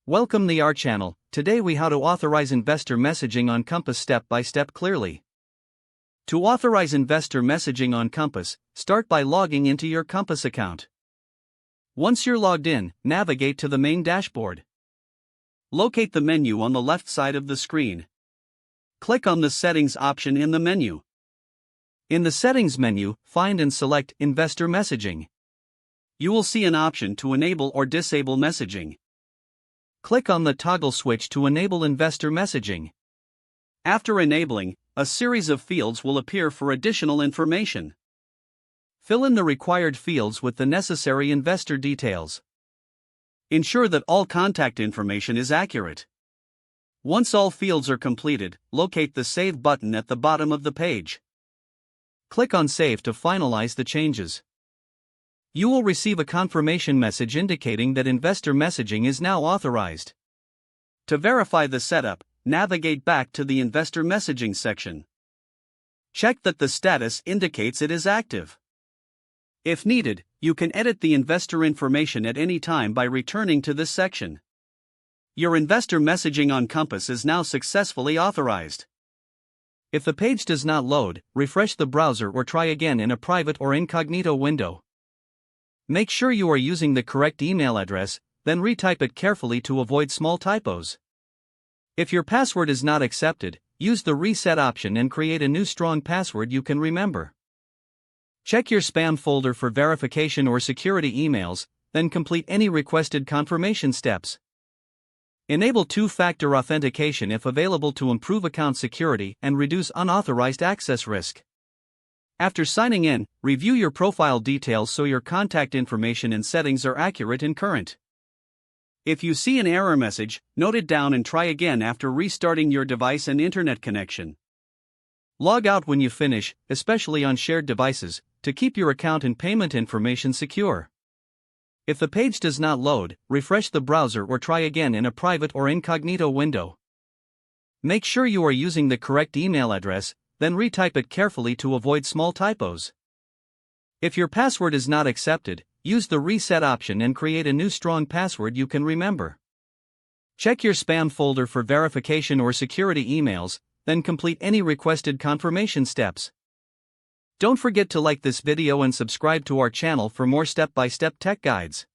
Welcome to our channel. Today we how to authorize investor messaging on Compass step by step clearly. To authorize investor messaging on Compass, start by logging into your Compass account. Once you're logged in, navigate to the main dashboard. Locate the menu on the left side of the screen. Click on the Settings option in the menu. In the Settings menu, find and select Investor Messaging. You will see an option to enable or disable messaging. Click on the toggle switch to enable investor messaging. After enabling, a series of fields will appear for additional information. Fill in the required fields with the necessary investor details. Ensure that all contact information is accurate. Once all fields are completed, locate the Save button at the bottom of the page. Click on Save to finalize the changes. You will receive a confirmation message indicating that investor messaging is now authorized. To verify the setup, navigate back to the investor messaging section. Check that the status indicates it is active. If needed, you can edit the investor information at any time by returning to this section. Your investor messaging on Compass is now successfully authorized. If the page does not load, refresh the browser or try again in a private or incognito window. Make sure you are using the correct email address, then retype it carefully to avoid small typos. If your password is not accepted, use the reset option and create a new strong password you can remember. Check your spam folder for verification or security emails, then complete any requested confirmation steps. Enable two-factor authentication if available to improve account security and reduce unauthorized access risk. After signing in, review your profile details so your contact information and settings are accurate and current. If you see an error message, note it down and try again after restarting your device and internet connection. Log out when you finish, especially on shared devices, to keep your account and payment information secure. If the page does not load, refresh the browser or try again in a private or incognito window. Make sure you are using the correct email address, then retype it carefully to avoid small typos. If your password is not accepted, use the reset option and create a new strong password you can remember. Check your spam folder for verification or security emails, then complete any requested confirmation steps. Don't forget to like this video and subscribe to our channel for more step-by-step tech guides.